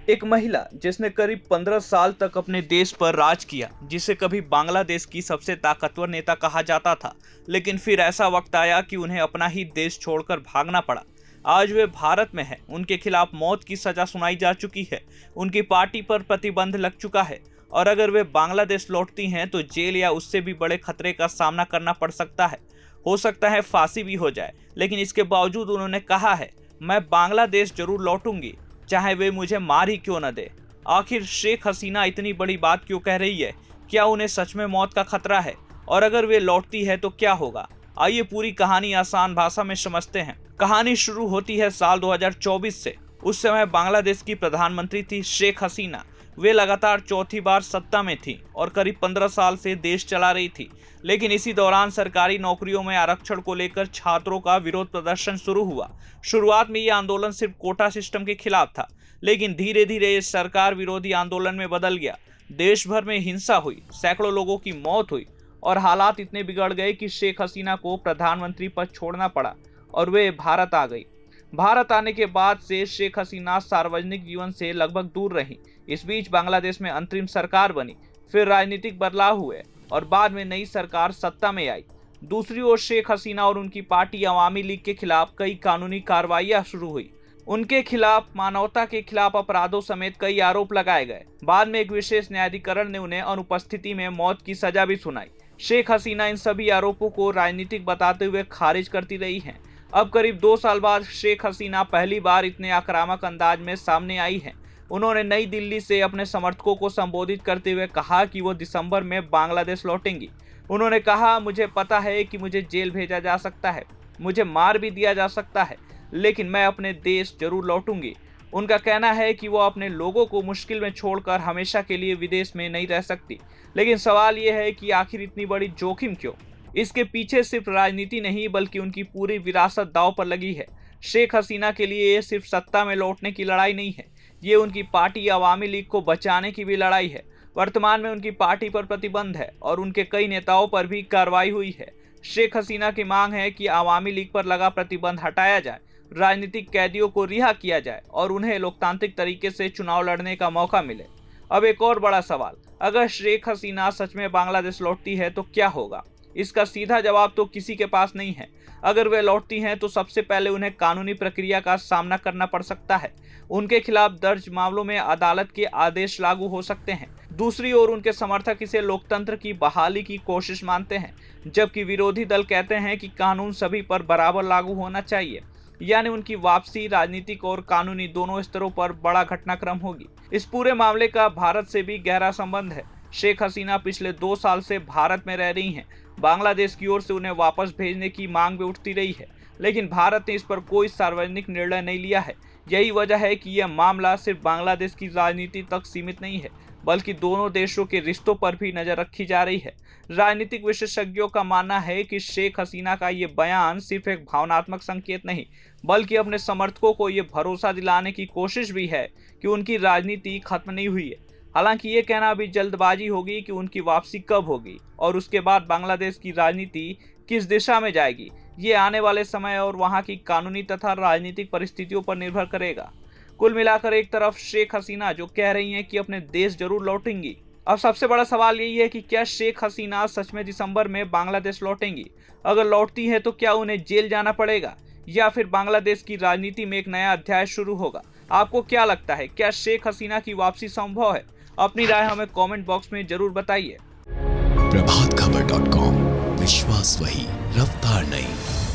एक महिला जिसने करीब 15 साल तक अपने देश पर राज किया, जिसे कभी बांग्लादेश की सबसे ताकतवर नेता कहा जाता था, लेकिन फिर ऐसा वक्त आया कि उन्हें अपना ही देश छोड़कर भागना पड़ा। आज वे भारत में हैं। उनके खिलाफ मौत की सजा सुनाई जा चुकी है। उनकी पार्टी पर प्रतिबंध लग चुका है और अगर वे बांग्लादेश लौटती हैं तो जेल या उससे भी बड़े खतरे का सामना करना पड़ सकता है। हो सकता है फांसी भी हो जाए, लेकिन इसके बावजूद उन्होंने कहा है, मैं बांग्लादेश जरूर लौटूंगी, चाहे वे मुझे मार ही क्यों न दे। आखिर शेख हसीना इतनी बड़ी बात क्यों कह रही है? क्या उन्हें सच में मौत का खतरा है? और अगर वे लौटती है तो क्या होगा? आइए पूरी कहानी आसान भाषा में समझते हैं। कहानी शुरू होती है साल 2024 से। उस समय बांग्लादेश की प्रधानमंत्री थी शेख हसीना। वे लगातार चौथी बार सत्ता में थी और करीब 15 साल से देश चला रही थी। लेकिन इसी दौरान सरकारी नौकरियों में आरक्षण को लेकर छात्रों का विरोध प्रदर्शन शुरू हुआ। शुरुआत में यह आंदोलन सिर्फ कोटा सिस्टम के खिलाफ था, लेकिन धीरे धीरे ये सरकार विरोधी आंदोलन में बदल गया। देश भर में हिंसा हुई, सैकड़ों लोगों की मौत हुई और हालात इतने बिगड़ गए कि शेख हसीना को प्रधानमंत्री पद छोड़ना पड़ा और वे भारत आ गई। भारत आने के बाद से शेख हसीना सार्वजनिक जीवन से लगभग दूर रही। इस बीच बांग्लादेश में अंतरिम सरकार बनी, फिर राजनीतिक बदलाव हुए और बाद में नई सरकार सत्ता में आई। दूसरी ओर शेख हसीना और उनकी पार्टी अवामी लीग के खिलाफ कई कानूनी कार्रवाइयां शुरू हुई। उनके खिलाफ मानवता के खिलाफ अपराधों समेत कई आरोप लगाए गए। बाद में एक विशेष न्यायाधिकरण ने उन्हें अनुपस्थिति में मौत की सजा भी सुनाई। शेख हसीना इन सभी आरोपों को राजनीतिक बताते हुए खारिज करती रही हैं। अब करीब 2 साल बाद शेख हसीना पहली बार इतने आक्रामक अंदाज में सामने आई हैं। उन्होंने नई दिल्ली से अपने समर्थकों को संबोधित करते हुए कहा कि वो दिसंबर में बांग्लादेश लौटेंगी। उन्होंने कहा, मुझे पता है कि मुझे जेल भेजा जा सकता है, मुझे मार भी दिया जा सकता है, लेकिन मैं अपने देश जरूर लौटूंगी। उनका कहना है कि वो अपने लोगों को मुश्किल में छोड़कर हमेशा के लिए विदेश में नहीं रह सकती। लेकिन सवाल ये है कि आखिर इतनी बड़ी जोखिम क्यों? इसके पीछे सिर्फ राजनीति नहीं बल्कि उनकी पूरी विरासत दांव पर लगी है। शेख हसीना के लिए ये सिर्फ सत्ता में लौटने की लड़ाई नहीं है, ये उनकी पार्टी अवामी लीग को बचाने की भी लड़ाई है। वर्तमान में उनकी पार्टी पर प्रतिबंध है और उनके कई नेताओं पर भी कार्रवाई हुई है। शेख हसीना की मांग है कि अवामी लीग पर लगा प्रतिबंध हटाया जाए, राजनीतिक कैदियों को रिहा किया जाए और उन्हें लोकतांत्रिक तरीके से चुनाव लड़ने का मौका मिले। अब एक और बड़ा सवाल, अगर शेख हसीना सच में बांग्लादेश लौटती है तो क्या होगा? इसका सीधा जवाब तो किसी के पास नहीं है। अगर वे लौटती हैं तो सबसे पहले उन्हें कानूनी प्रक्रिया का सामना करना पड़ सकता है। उनके खिलाफ दर्ज मामलों में अदालत के आदेश लागू हो सकते हैं। दूसरी ओर उनके समर्थक इसे लोकतंत्र की बहाली की कोशिश मानते हैं, जबकि विरोधी दल कहते हैं कि कानून सभी पर बराबर लागू होना चाहिए। यानी उनकी वापसी राजनीतिक और कानूनी दोनों स्तरों पर बड़ा घटनाक्रम होगी। इस पूरे मामले का भारत से भी गहरा संबंध है। शेख हसीना पिछले 2 साल से भारत में रह रही हैं। बांग्लादेश की ओर से उन्हें वापस भेजने की मांग भी उठती रही है, लेकिन भारत ने इस पर कोई सार्वजनिक निर्णय नहीं लिया है। यही वजह है कि यह मामला सिर्फ बांग्लादेश की राजनीति तक सीमित नहीं है, बल्कि दोनों देशों के रिश्तों पर भी नजर रखी जा रही है। राजनीतिक विशेषज्ञों का मानना है कि शेख हसीना का ये बयान सिर्फ एक भावनात्मक संकेत नहीं, बल्कि अपने समर्थकों को ये भरोसा दिलाने की कोशिश भी है कि उनकी राजनीति खत्म नहीं हुई है। हालांकि ये कहना अभी जल्दबाजी होगी कि उनकी वापसी कब होगी और उसके बाद बांग्लादेश की राजनीति किस दिशा में जाएगी, ये आने वाले समय और वहां की कानूनी तथा राजनीतिक परिस्थितियों पर निर्भर करेगा। कुल मिलाकर एक तरफ शेख हसीना जो कह रही हैं कि अपने देश जरूर लौटेंगी। अब सबसे बड़ा सवाल यही है कि क्या शेख हसीना सच में दिसंबर में बांग्लादेश लौटेंगी? अगर लौटती हैं तो क्या उन्हें जेल जाना पड़ेगा या फिर बांग्लादेश की राजनीति में एक नया अध्याय शुरू होगा? आपको क्या लगता है, क्या शेख हसीना की वापसी संभव है? अपनी राय हमें कमेंट बॉक्स में जरूर बताइए। प्रभातखबर.com, विश्वास वही, रफ्तार नहीं।